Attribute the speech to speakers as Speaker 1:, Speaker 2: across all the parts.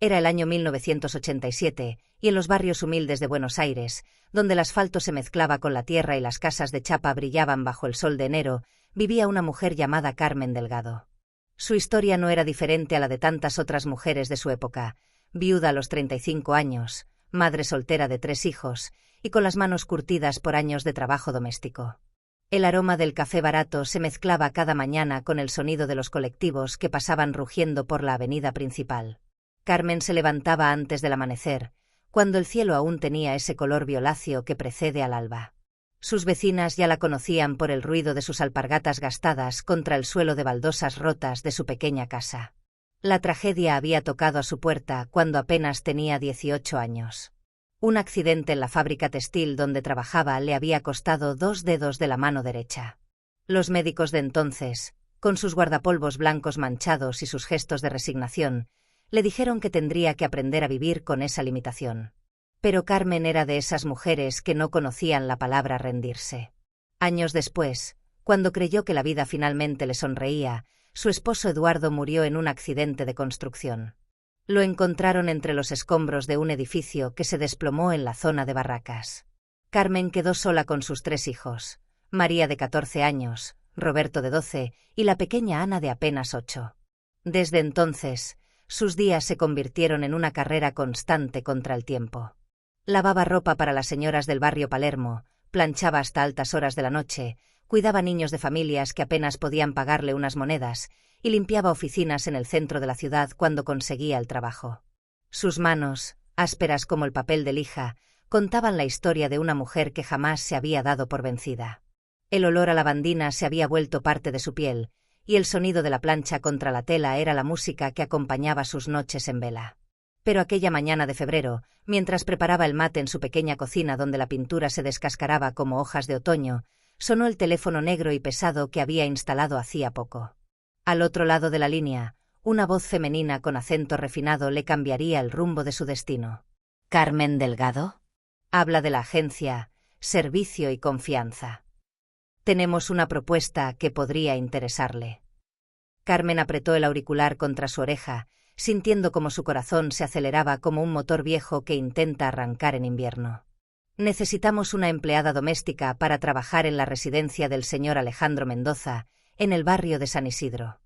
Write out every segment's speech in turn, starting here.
Speaker 1: Era el año 1987, y en los barrios humildes de Buenos Aires, donde el asfalto se mezclaba con la tierra y las casas de chapa brillaban bajo el sol de enero, vivía una mujer llamada Carmen Delgado. Su historia no era diferente a la de tantas otras mujeres de su época, viuda a los 35 años, madre soltera de 3 hijos, y con las manos curtidas por años de trabajo doméstico. El aroma del café barato se mezclaba cada mañana con el sonido de los colectivos que pasaban rugiendo por la avenida principal. Carmen se levantaba antes del amanecer, cuando el cielo aún tenía ese color violáceo que precede al alba. Sus vecinas ya la conocían por el ruido de sus alpargatas gastadas contra el suelo de baldosas rotas de su pequeña casa. La tragedia había tocado a su puerta cuando apenas tenía 18 años. Un accidente en la fábrica textil donde trabajaba le había costado 2 dedos de la mano derecha. Los médicos de entonces, con sus guardapolvos blancos manchados y sus gestos de resignación, le dijeron que tendría que aprender a vivir con esa limitación. Pero Carmen era de esas mujeres que no conocían la palabra rendirse. Años después, cuando creyó que la vida finalmente le sonreía, su esposo Eduardo murió en un accidente de construcción. Lo encontraron entre los escombros de un edificio que se desplomó en la zona de Barracas. Carmen quedó sola con sus 3 hijos, María de 14 años, Roberto de 12 y la pequeña Ana de apenas 8. Desde entonces, sus días se convirtieron en una carrera constante contra el tiempo. Lavaba ropa para las señoras del barrio Palermo, planchaba hasta altas horas de la noche, cuidaba niños de familias que apenas podían pagarle unas monedas y limpiaba oficinas en el centro de la ciudad cuando conseguía el trabajo. Sus manos, ásperas como el papel de lija, contaban la historia de una mujer que jamás se había dado por vencida. El olor a lavandina se había vuelto parte de su piel, y el sonido de la plancha contra la tela era la música que acompañaba sus noches en vela. Pero aquella mañana de febrero, mientras preparaba el mate en su pequeña cocina donde la pintura se descascaraba como hojas de otoño, sonó el teléfono negro y pesado que había instalado hacía poco. Al otro lado de la línea, una voz femenina con acento refinado le cambiaría el rumbo de su destino. «¿Carmen Delgado?» Habla de la agencia, Servicio y Confianza. Tenemos una propuesta que podría interesarle. Carmen apretó el auricular contra su oreja, sintiendo como su corazón se aceleraba como un motor viejo que intenta arrancar en invierno. Necesitamos una empleada doméstica para trabajar en la residencia del señor Alejandro Mendoza, en el barrio de San Isidro.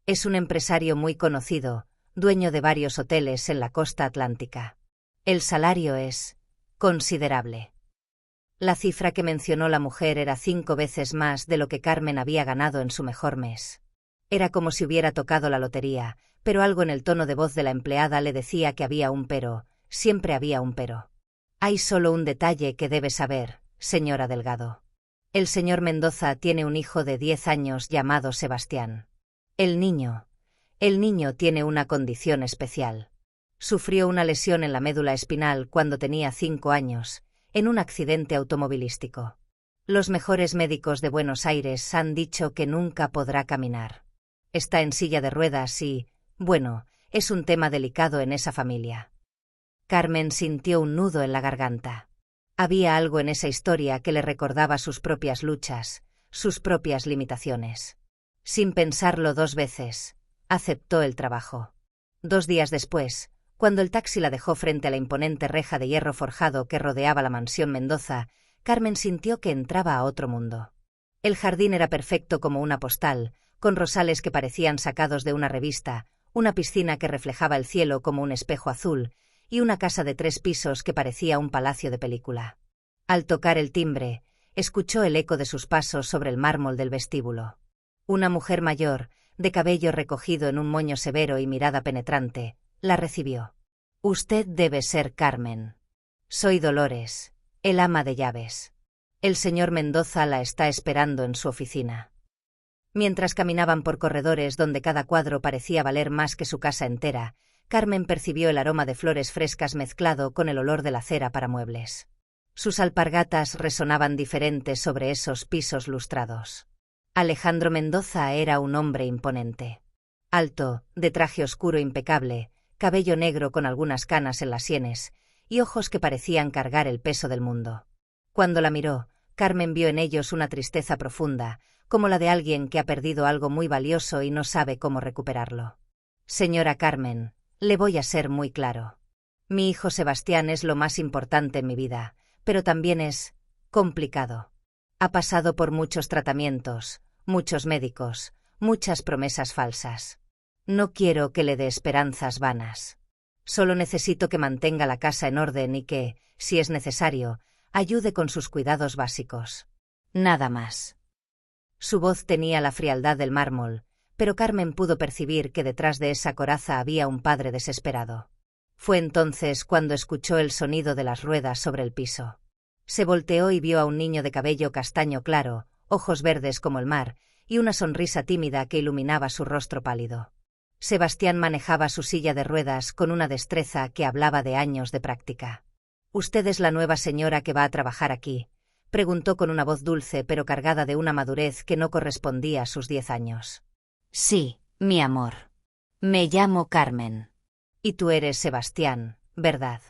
Speaker 1: Es un empresario muy conocido, dueño de varios hoteles en la costa atlántica. El salario es considerable. La cifra que mencionó la mujer era 5 veces más de lo que Carmen había ganado en su mejor mes. Era como si hubiera tocado la lotería, pero algo en el tono de voz de la empleada le decía que había un pero, siempre había un pero. Hay solo un detalle que debe saber, señora Delgado. El señor Mendoza tiene un hijo de 10 años llamado Sebastián. El niño tiene una condición especial. Sufrió una lesión en la médula espinal cuando tenía 5 años, en un accidente automovilístico. Los mejores médicos de Buenos Aires han dicho que nunca podrá caminar. Está en silla de ruedas y, bueno, es un tema delicado en esa familia. Carmen sintió un nudo en la garganta. Había algo en esa historia que le recordaba sus propias luchas, sus propias limitaciones. Sin pensarlo 2 veces, aceptó el trabajo. 2 días después, cuando el taxi la dejó frente a la imponente reja de hierro forjado que rodeaba la mansión Mendoza, Carmen sintió que entraba a otro mundo. El jardín era perfecto como una postal, con rosales que parecían sacados de una revista, una piscina que reflejaba el cielo como un espejo azul, y una casa de 3 pisos que parecía un palacio de película. Al tocar el timbre, escuchó el eco de sus pasos sobre el mármol del vestíbulo. Una mujer mayor, de cabello recogido en un moño severo y mirada penetrante, la recibió. «Usted debe ser Carmen. Soy Dolores, el ama de llaves. El señor Mendoza la está esperando en su oficina». Mientras caminaban por corredores donde cada cuadro parecía valer más que su casa entera, Carmen percibió el aroma de flores frescas mezclado con el olor de la cera para muebles. Sus alpargatas resonaban diferentes sobre esos pisos lustrados. Alejandro Mendoza era un hombre imponente. Alto, de traje oscuro impecable, cabello negro con algunas canas en las sienes, y ojos que parecían cargar el peso del mundo. Cuando la miró, Carmen vio en ellos una tristeza profunda, como la de alguien que ha perdido algo muy valioso y no sabe cómo recuperarlo. «Señora Carmen», Le voy a ser muy claro. Mi hijo Sebastián es lo más importante en mi vida, pero también es complicado. Ha pasado por muchos tratamientos, muchos médicos, muchas promesas falsas. No quiero que le dé esperanzas vanas. Solo necesito que mantenga la casa en orden y que, si es necesario, ayude con sus cuidados básicos. Nada más. Su voz tenía la frialdad del mármol, pero Carmen pudo percibir que detrás de esa coraza había un padre desesperado. Fue entonces cuando escuchó el sonido de las ruedas sobre el piso. Se volteó y vio a un niño de cabello castaño claro, ojos verdes como el mar, y una sonrisa tímida que iluminaba su rostro pálido. Sebastián manejaba su silla de ruedas con una destreza que hablaba de años de práctica. «¿Usted es la nueva señora que va a trabajar aquí?», preguntó con una voz dulce pero cargada de una madurez que no correspondía a sus 10 años. «Sí, mi amor. Me llamo Carmen. Y tú eres Sebastián, ¿verdad?».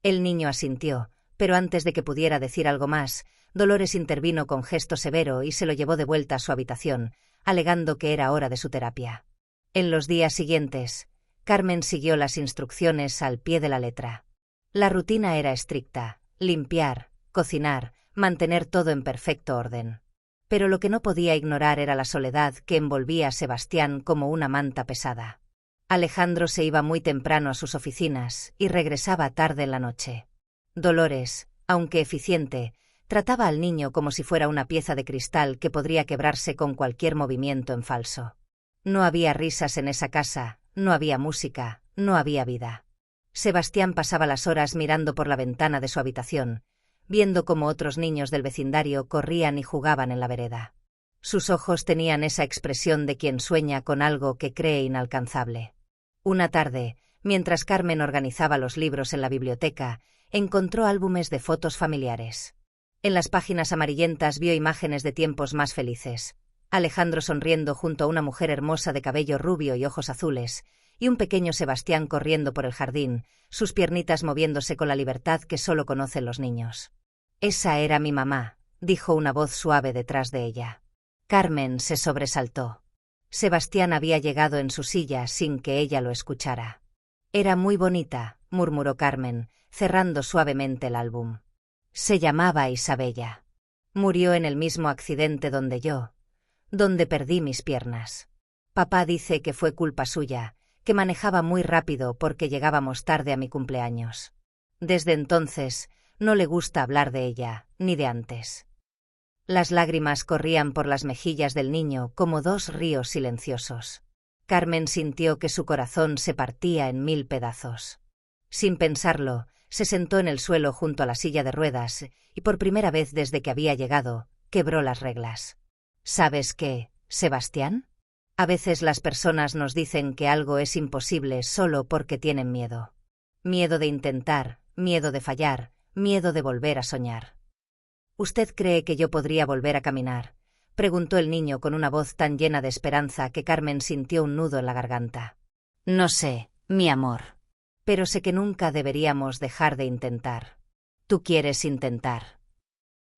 Speaker 1: El niño asintió, pero antes de que pudiera decir algo más, Dolores intervino con gesto severo y se lo llevó de vuelta a su habitación, alegando que era hora de su terapia. En los días siguientes, Carmen siguió las instrucciones al pie de la letra. La rutina era estricta: limpiar, cocinar, mantener todo en perfecto orden. Pero lo que no podía ignorar era la soledad que envolvía a Sebastián como una manta pesada. Alejandro se iba muy temprano a sus oficinas y regresaba tarde en la noche. Dolores, aunque eficiente, trataba al niño como si fuera una pieza de cristal que podría quebrarse con cualquier movimiento en falso. No había risas en esa casa, no había música, no había vida. Sebastián pasaba las horas mirando por la ventana de su habitación, viendo cómo otros niños del vecindario corrían y jugaban en la vereda. Sus ojos tenían esa expresión de quien sueña con algo que cree inalcanzable. Una tarde, mientras Carmen organizaba los libros en la biblioteca, encontró álbumes de fotos familiares. En las páginas amarillentas vio imágenes de tiempos más felices: Alejandro sonriendo junto a una mujer hermosa de cabello rubio y ojos azules, y un pequeño Sebastián corriendo por el jardín, sus piernitas moviéndose con la libertad que solo conocen los niños. «Esa era mi mamá», dijo una voz suave detrás de ella. Carmen se sobresaltó. Sebastián había llegado en su silla sin que ella lo escuchara. «Era muy bonita», murmuró Carmen, cerrando suavemente el álbum. «Se llamaba Isabella. Murió en el mismo accidente donde perdí mis piernas. Papá dice que fue culpa suya, que manejaba muy rápido porque llegábamos tarde a mi cumpleaños. Desde entonces, no le gusta hablar de ella, ni de antes». Las lágrimas corrían por las mejillas del niño como 2 ríos silenciosos. Carmen sintió que su corazón se partía en 1000 pedazos. Sin pensarlo, se sentó en el suelo junto a la silla de ruedas y por primera vez desde que había llegado, quebró las reglas. «¿Sabes qué, Sebastián? A veces las personas nos dicen que algo es imposible solo porque tienen miedo. Miedo de intentar, miedo de fallar, miedo de volver a soñar». «¿Usted cree que yo podría volver a caminar?», preguntó el niño con una voz tan llena de esperanza que Carmen sintió un nudo en la garganta. «No sé, mi amor. Pero sé que nunca deberíamos dejar de intentar. Tú quieres intentar».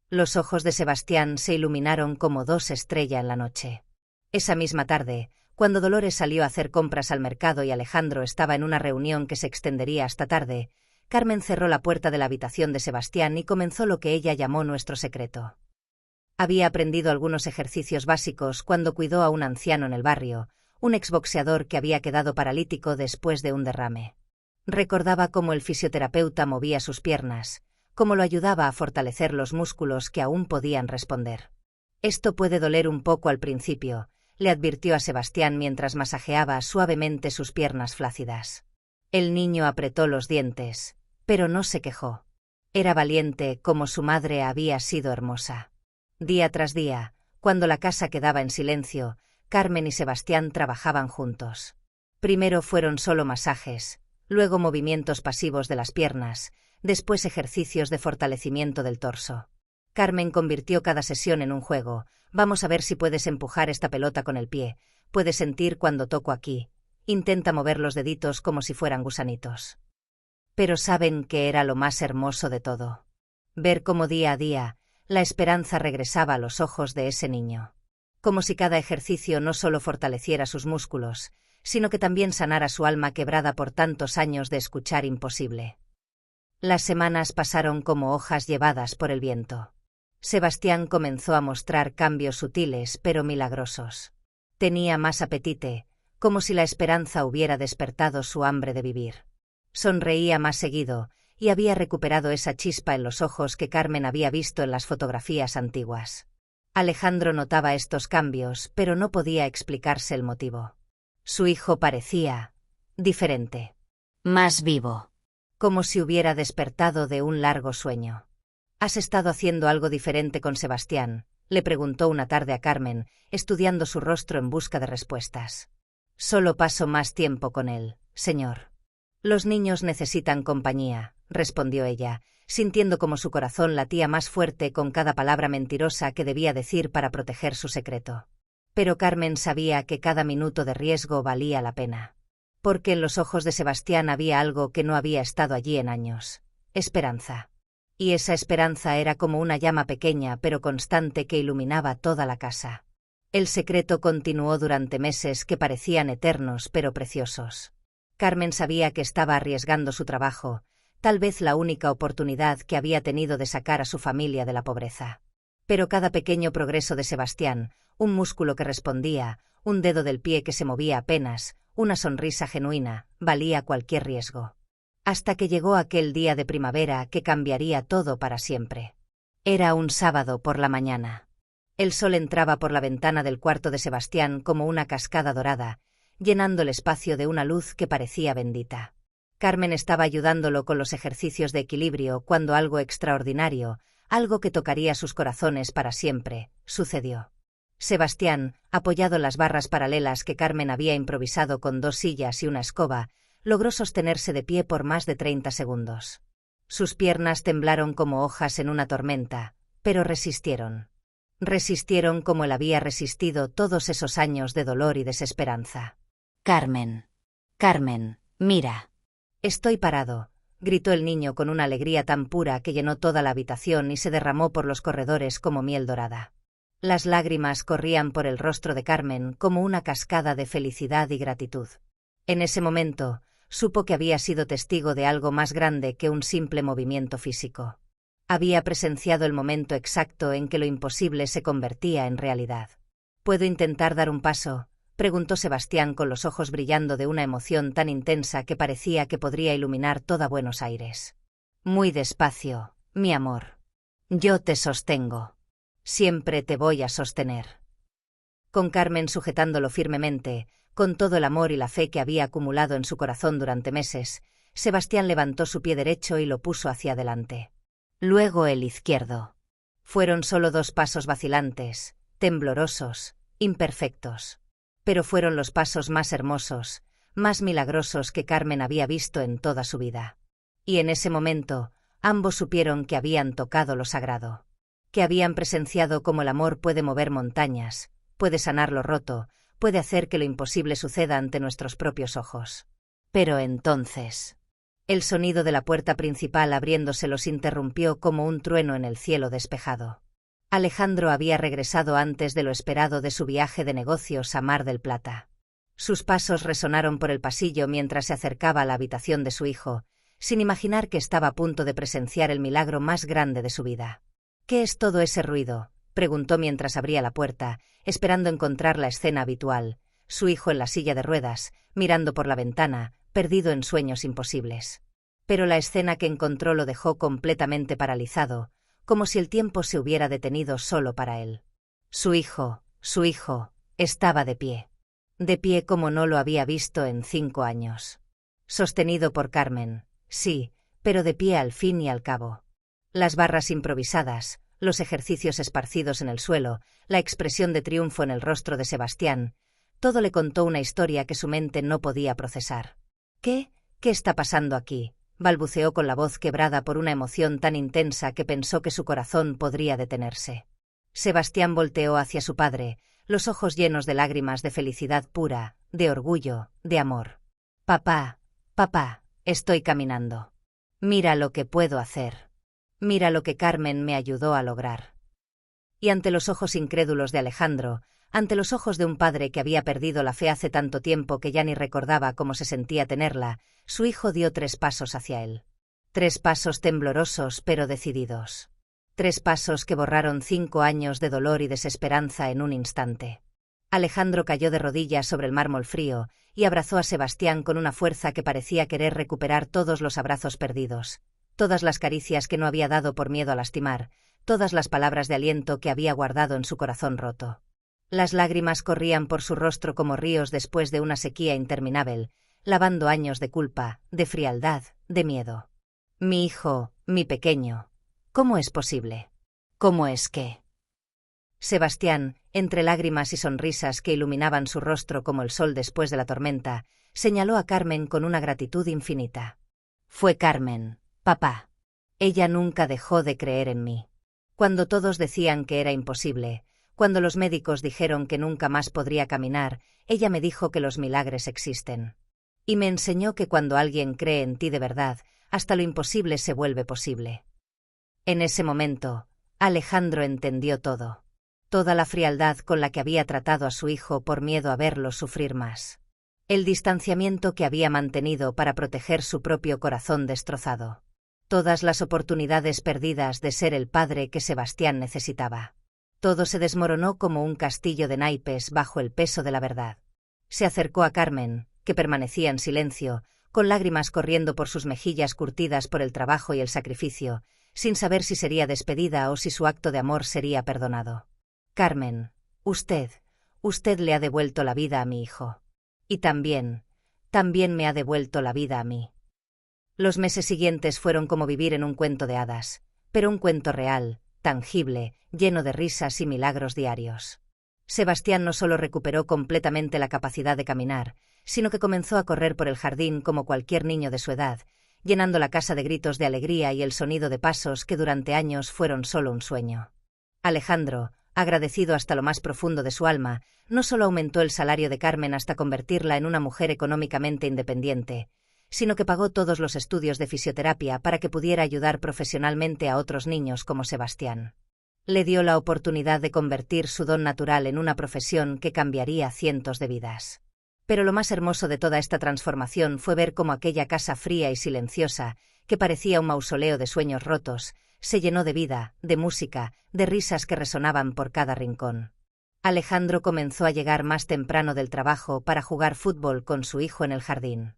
Speaker 1: Los ojos de Sebastián se iluminaron como 2 estrellas en la noche. Esa misma tarde, cuando Dolores salió a hacer compras al mercado y Alejandro estaba en una reunión que se extendería hasta tarde, Carmen cerró la puerta de la habitación de Sebastián y comenzó lo que ella llamó nuestro secreto. Había aprendido algunos ejercicios básicos cuando cuidó a un anciano en el barrio, un exboxeador que había quedado paralítico después de un derrame. Recordaba cómo el fisioterapeuta movía sus piernas, cómo lo ayudaba a fortalecer los músculos que aún podían responder. «Esto puede doler un poco al principio», le advirtió a Sebastián mientras masajeaba suavemente sus piernas flácidas. El niño apretó los dientes, pero no se quejó. Era valiente como su madre había sido hermosa. Día tras día, cuando la casa quedaba en silencio, Carmen y Sebastián trabajaban juntos. Primero fueron solo masajes, luego movimientos pasivos de las piernas, después ejercicios de fortalecimiento del torso. Carmen convirtió cada sesión en un juego. «Vamos a ver si puedes empujar esta pelota con el pie. Puedes sentir cuando toco aquí. Intenta mover los deditos como si fueran gusanitos». Pero ¿saben qué era lo más hermoso de todo? Ver cómo día a día, la esperanza regresaba a los ojos de ese niño. Como si cada ejercicio no solo fortaleciera sus músculos, sino que también sanara su alma quebrada por tantos años de escuchar imposible. Las semanas pasaron como hojas llevadas por el viento. Sebastián comenzó a mostrar cambios sutiles pero milagrosos. Tenía más apetite, como si la esperanza hubiera despertado su hambre de vivir. Sonreía más seguido, y había recuperado esa chispa en los ojos que Carmen había visto en las fotografías antiguas. Alejandro notaba estos cambios, pero no podía explicarse el motivo. Su hijo parecía diferente, más vivo, como si hubiera despertado de un largo sueño. ¿Has estado haciendo algo diferente con Sebastián?, le preguntó una tarde a Carmen, estudiando su rostro en busca de respuestas. Solo paso más tiempo con él, señor. Los niños necesitan compañía, respondió ella, sintiendo como su corazón latía más fuerte con cada palabra mentirosa que debía decir para proteger su secreto. Pero Carmen sabía que cada minuto de riesgo valía la pena. Porque en los ojos de Sebastián había algo que no había estado allí en años: esperanza. Y esa esperanza era como una llama pequeña pero constante que iluminaba toda la casa. El secreto continuó durante meses que parecían eternos pero preciosos. Carmen sabía que estaba arriesgando su trabajo, tal vez la única oportunidad que había tenido de sacar a su familia de la pobreza. Pero cada pequeño progreso de Sebastián, un músculo que respondía, un dedo del pie que se movía apenas, una sonrisa genuina, valía cualquier riesgo. Hasta que llegó aquel día de primavera que cambiaría todo para siempre. Era un sábado por la mañana. El sol entraba por la ventana del cuarto de Sebastián como una cascada dorada, llenando el espacio de una luz que parecía bendita. Carmen estaba ayudándolo con los ejercicios de equilibrio cuando algo extraordinario, algo que tocaría sus corazones para siempre, sucedió. Sebastián, apoyado en las barras paralelas que Carmen había improvisado con 2 sillas y una escoba, logró sostenerse de pie por más de 30 segundos. Sus piernas temblaron como hojas en una tormenta, pero resistieron. Resistieron como él había resistido todos esos años de dolor y desesperanza. Carmen. Carmen, mira. Estoy parado, gritó el niño con una alegría tan pura que llenó toda la habitación y se derramó por los corredores como miel dorada. Las lágrimas corrían por el rostro de Carmen como una cascada de felicidad y gratitud. En ese momento, supo que había sido testigo de algo más grande que un simple movimiento físico. Había presenciado el momento exacto en que lo imposible se convertía en realidad. ¿Puedo intentar dar un paso?, preguntó Sebastián con los ojos brillando de una emoción tan intensa que parecía que podría iluminar toda Buenos Aires. Muy despacio, mi amor. Yo te sostengo. Siempre te voy a sostener. Con Carmen sujetándolo firmemente, con todo el amor y la fe que había acumulado en su corazón durante meses, Sebastián levantó su pie derecho y lo puso hacia adelante. Luego el izquierdo. Fueron solo 2 pasos vacilantes, temblorosos, imperfectos. Pero fueron los pasos más hermosos, más milagrosos que Carmen había visto en toda su vida. Y en ese momento, ambos supieron que habían tocado lo sagrado. Que habían presenciado cómo el amor puede mover montañas, puede sanar lo roto, puede hacer que lo imposible suceda ante nuestros propios ojos. Pero entonces, el sonido de la puerta principal abriéndose los interrumpió como un trueno en el cielo despejado. Alejandro había regresado antes de lo esperado de su viaje de negocios a Mar del Plata. Sus pasos resonaron por el pasillo mientras se acercaba a la habitación de su hijo, sin imaginar que estaba a punto de presenciar el milagro más grande de su vida. ¿Qué es todo ese ruido?, preguntó mientras abría la puerta, esperando encontrar la escena habitual, su hijo en la silla de ruedas, mirando por la ventana, perdido en sueños imposibles. Pero la escena que encontró lo dejó completamente paralizado, como si el tiempo se hubiera detenido solo para él. Su hijo, estaba de pie como no lo había visto en 5 años. Sostenido por Carmen, sí, pero de pie al fin y al cabo. Las barras improvisadas, los ejercicios esparcidos en el suelo, la expresión de triunfo en el rostro de Sebastián, todo le contó una historia que su mente no podía procesar. ¿Qué está pasando aquí?, balbuceó con la voz quebrada por una emoción tan intensa que pensó que su corazón podría detenerse. Sebastián volteó hacia su padre, los ojos llenos de lágrimas de felicidad pura, de orgullo, de amor. Papá, estoy caminando. Mira lo que puedo hacer. Mira lo que Carmen me ayudó a lograr. Y ante los ojos incrédulos de Alejandro, ante los ojos de un padre que había perdido la fe hace tanto tiempo que ya ni recordaba cómo se sentía tenerla, su hijo dio 3 pasos hacia él. 3 pasos temblorosos pero decididos. 3 pasos que borraron 5 años de dolor y desesperanza en un instante. Alejandro cayó de rodillas sobre el mármol frío y abrazó a Sebastián con una fuerza que parecía querer recuperar todos los abrazos perdidos, todas las caricias que no había dado por miedo a lastimar, todas las palabras de aliento que había guardado en su corazón roto. Las lágrimas corrían por su rostro como ríos después de una sequía interminable, lavando años de culpa, de frialdad, de miedo. Mi hijo, mi pequeño. ¿Cómo es posible? ¿Cómo es que? Sebastián, entre lágrimas y sonrisas que iluminaban su rostro como el sol después de la tormenta, señaló a Carmen con una gratitud infinita. Fue Carmen, papá. Ella nunca dejó de creer en mí. Cuando todos decían que era imposible, cuando los médicos dijeron que nunca más podría caminar, ella me dijo que los milagros existen. Y me enseñó que cuando alguien cree en ti de verdad, hasta lo imposible se vuelve posible. En ese momento, Alejandro entendió todo. Toda la frialdad con la que había tratado a su hijo por miedo a verlo sufrir más. El distanciamiento que había mantenido para proteger su propio corazón destrozado. Todas las oportunidades perdidas de ser el padre que Sebastián necesitaba. Todo se desmoronó como un castillo de naipes bajo el peso de la verdad. Se acercó a Carmen, que permanecía en silencio, con lágrimas corriendo por sus mejillas curtidas por el trabajo y el sacrificio, sin saber si sería despedida o si su acto de amor sería perdonado. Carmen, usted le ha devuelto la vida a mi hijo. Y también me ha devuelto la vida a mí. Los meses siguientes fueron como vivir en un cuento de hadas, pero un cuento real, tangible, lleno de risas y milagros diarios. Sebastián no solo recuperó completamente la capacidad de caminar, sino que comenzó a correr por el jardín como cualquier niño de su edad, llenando la casa de gritos de alegría y el sonido de pasos que durante años fueron solo un sueño. Alejandro, agradecido hasta lo más profundo de su alma, no solo aumentó el salario de Carmen hasta convertirla en una mujer económicamente independiente, sino que pagó todos los estudios de fisioterapia para que pudiera ayudar profesionalmente a otros niños como Sebastián. Le dio la oportunidad de convertir su don natural en una profesión que cambiaría cientos de vidas. Pero lo más hermoso de toda esta transformación fue ver cómo aquella casa fría y silenciosa, que parecía un mausoleo de sueños rotos, se llenó de vida, de música, de risas que resonaban por cada rincón. Alejandro comenzó a llegar más temprano del trabajo para jugar fútbol con su hijo en el jardín.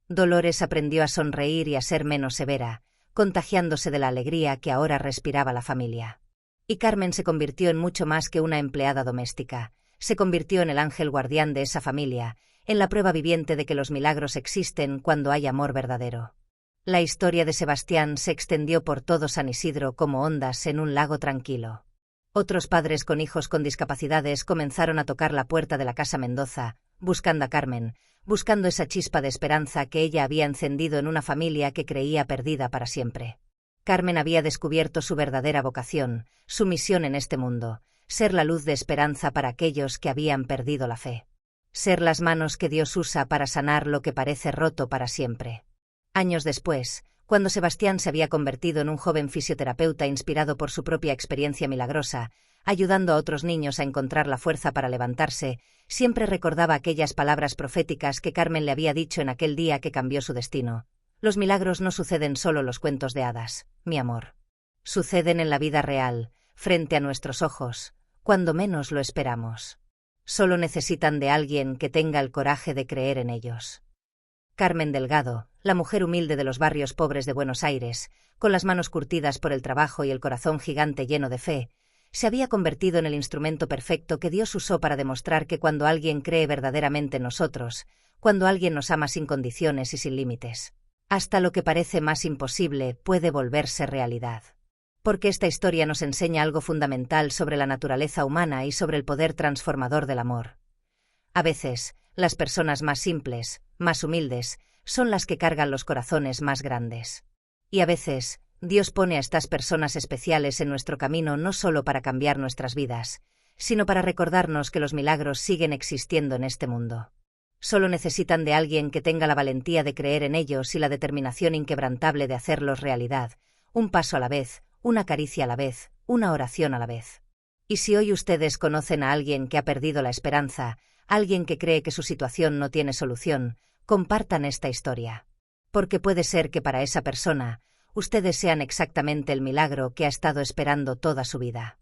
Speaker 1: Dolores aprendió a sonreír y a ser menos severa, contagiándose de la alegría que ahora respiraba la familia. Y Carmen se convirtió en mucho más que una empleada doméstica, se convirtió en el ángel guardián de esa familia, en la prueba viviente de que los milagros existen cuando hay amor verdadero. La historia de Sebastián se extendió por todo San Isidro como ondas en un lago tranquilo. Otros padres con hijos con discapacidades comenzaron a tocar la puerta de la Casa Mendoza, buscando a Carmen, buscando esa chispa de esperanza que ella había encendido en una familia que creía perdida para siempre. Carmen había descubierto su verdadera vocación, su misión en este mundo, ser la luz de esperanza para aquellos que habían perdido la fe. Ser las manos que Dios usa para sanar lo que parece roto para siempre. Años después, cuando Sebastián se había convertido en un joven fisioterapeuta inspirado por su propia experiencia milagrosa, ayudando a otros niños a encontrar la fuerza para levantarse, siempre recordaba aquellas palabras proféticas que Carmen le había dicho en aquel día que cambió su destino. Los milagros no suceden solo en los cuentos de hadas, mi amor. Suceden en la vida real, frente a nuestros ojos, cuando menos lo esperamos. Solo necesitan de alguien que tenga el coraje de creer en ellos. Carmen Delgado, la mujer humilde de los barrios pobres de Buenos Aires, con las manos curtidas por el trabajo y el corazón gigante lleno de fe, se había convertido en el instrumento perfecto que Dios usó para demostrar que cuando alguien cree verdaderamente en nosotros, cuando alguien nos ama sin condiciones y sin límites, hasta lo que parece más imposible puede volverse realidad. Porque esta historia nos enseña algo fundamental sobre la naturaleza humana y sobre el poder transformador del amor. A veces, las personas más simples, más humildes, son las que cargan los corazones más grandes. Y a veces, Dios pone a estas personas especiales en nuestro camino no solo para cambiar nuestras vidas, sino para recordarnos que los milagros siguen existiendo en este mundo. Solo necesitan de alguien que tenga la valentía de creer en ellos y la determinación inquebrantable de hacerlos realidad, un paso a la vez, una caricia a la vez, una oración a la vez. Y si hoy ustedes conocen a alguien que ha perdido la esperanza, alguien que cree que su situación no tiene solución, compartan esta historia. Porque puede ser que para esa persona, ustedes sean exactamente el milagro que ha estado esperando toda su vida.